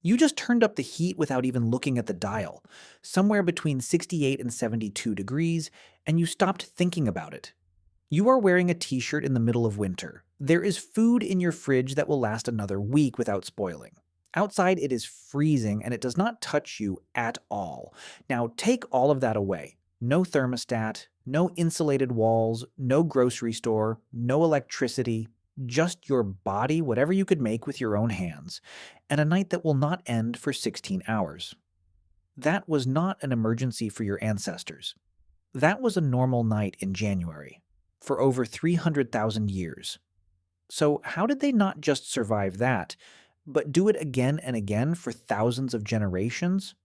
You just turned up the heat without even looking at the dial, somewhere between 68 and 72 degrees, and you stopped thinking about it. You are wearing a t-shirt in the middle of winter. There is food in your fridge that will last another week without spoiling. Outside, it is freezing and it does not touch you at all. Now, take all of that away. No thermostat, no insulated walls, no grocery store, no electricity, just your body, whatever you could make with your own hands, and a night that will not end for 16 hours. That was not an emergency for your ancestors. That was a normal night in January for over 300,000 years. So, how did they not just survive that, but do it again and again for thousands of generations?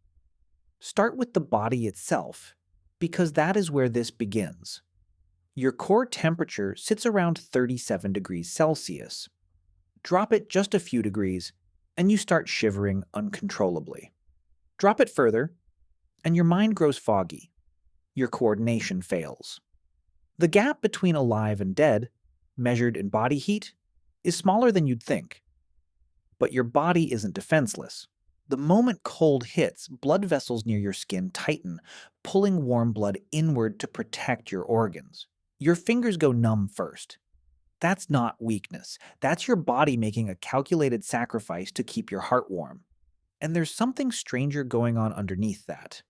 Start with the body itself, because that is where this begins. Your core temperature sits around 37 degrees Celsius. Drop it just a few degrees, and you start shivering uncontrollably. Drop it further, and your mind grows foggy. Your coordination fails. The gap between alive and dead, measured in body heat, is smaller than you'd think. But your body isn't defenseless. The moment cold hits, blood vessels near your skin tighten, pulling warm blood inward to protect your organs. Your fingers go numb first. That's not weakness. That's your body making a calculated sacrifice to keep your heart warm. And there's something stranger going on underneath that.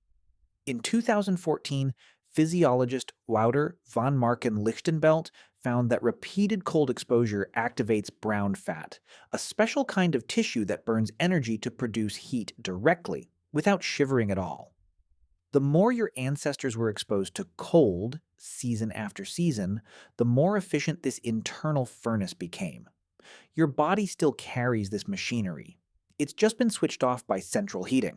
In 2014, physiologist Wouter van Marken-Lichtenbelt found that repeated cold exposure activates brown fat, a special kind of tissue that burns energy to produce heat directly, without shivering at all. The more your ancestors were exposed to cold, season after season, the more efficient this internal furnace became. Your body still carries this machinery. It's just been switched off by central heating.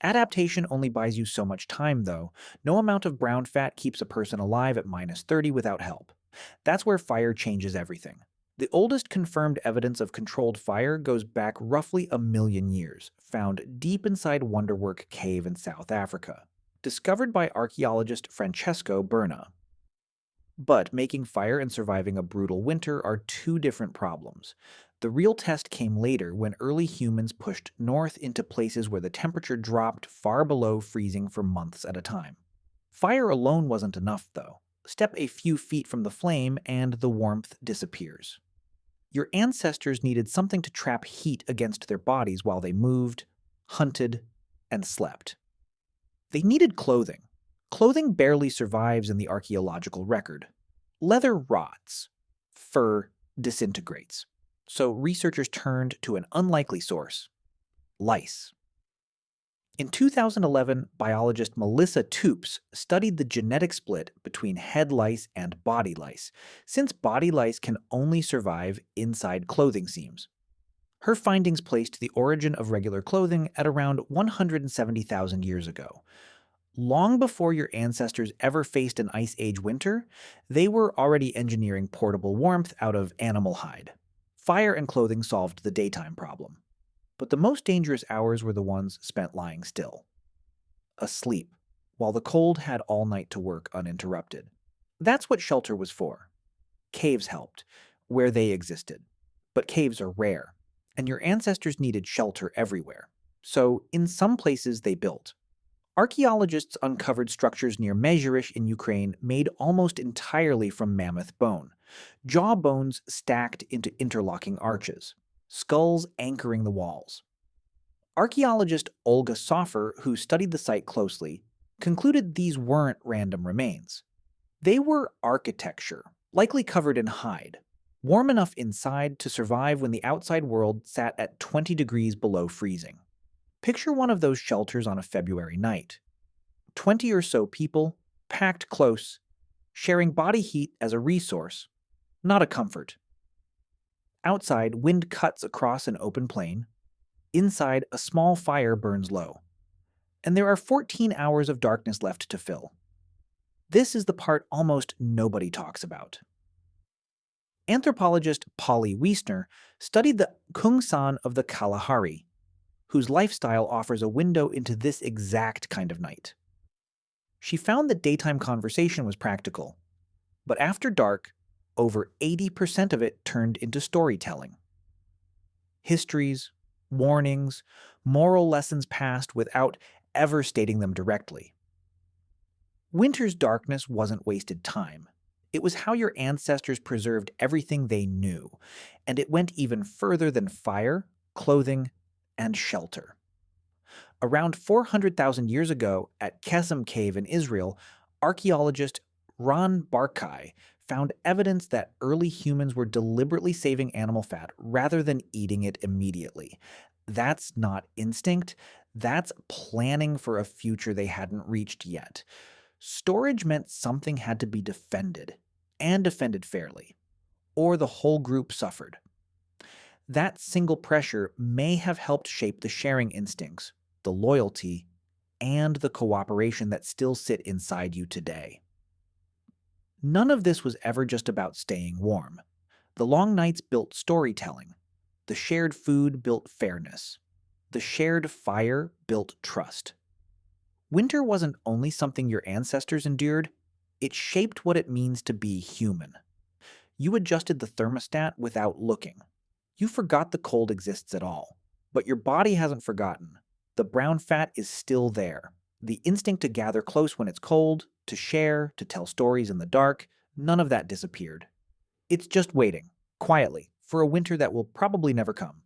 Adaptation only buys you so much time, though. No amount of brown fat keeps a person alive at -30 without help. That's where fire changes everything. The oldest confirmed evidence of controlled fire goes back roughly 1 million years, found deep inside Wonderwerk Cave in South Africa, discovered by archaeologist Francesco Berna. But making fire and surviving a brutal winter are two different problems. The real test came later when early humans pushed north into places where the temperature dropped far below freezing for months at a time. Fire alone wasn't enough, though. Step a few feet from the flame and the warmth disappears. Your ancestors needed something to trap heat against their bodies while they moved, hunted, and slept. They needed clothing. Clothing barely survives in the archaeological record. Leather rots. Fur disintegrates. So researchers turned to an unlikely source: lice. In 2011, biologist Melissa Toops studied the genetic split between head lice and body lice, since body lice can only survive inside clothing seams. Her findings placed the origin of regular clothing at around 170,000 years ago. Long before your ancestors ever faced an Ice Age winter, they were already engineering portable warmth out of animal hide. Fire and clothing solved the daytime problem. But the most dangerous hours were the ones spent lying still, asleep, while the cold had all night to work uninterrupted. That's what shelter was for. Caves helped, where they existed. But caves are rare, and your ancestors needed shelter everywhere. So, in some places they built. Archaeologists uncovered structures near Mezhyrich in Ukraine made almost entirely from mammoth bone, jaw bones stacked into interlocking arches, skulls anchoring the walls. Archaeologist Olga Soffer, who studied the site closely, concluded these weren't random remains. They were architecture, likely covered in hide, warm enough inside to survive when the outside world sat at 20 degrees below freezing. Picture one of those shelters on a February night. 20 or so people, packed close, sharing body heat as a resource, not a comfort. Outside, wind cuts across an open plain. Inside, a small fire burns low. And there are 14 hours of darkness left to fill. This is the part almost nobody talks about. Anthropologist Polly Wiesner studied the Kungsan of the Kalahari, whose lifestyle offers a window into this exact kind of night. She found that daytime conversation was practical, but after dark, over 80% of it turned into storytelling. Histories, warnings, moral lessons passed without ever stating them directly. Winter's darkness wasn't wasted time. It was how your ancestors preserved everything they knew, and it went even further than fire, clothing, and shelter. Around 400,000 years ago, at Kesem Cave in Israel, archaeologist Ron Barkai found evidence that early humans were deliberately saving animal fat rather than eating it immediately. That's not instinct, that's planning for a future they hadn't reached yet. Storage meant something had to be defended, and defended fairly, or the whole group suffered. That single pressure may have helped shape the sharing instincts, the loyalty, and the cooperation that still sit inside you today. None of this was ever just about staying warm. The long nights built storytelling. The shared food built fairness. The shared fire built trust. Winter wasn't only something your ancestors endured, it shaped what it means to be human. You adjusted the thermostat without looking. You forgot the cold exists at all. But your body hasn't forgotten. The brown fat is still there. The instinct to gather close when it's cold, to share, to tell stories in the dark, none of that disappeared. It's just waiting, quietly, for a winter that will probably never come.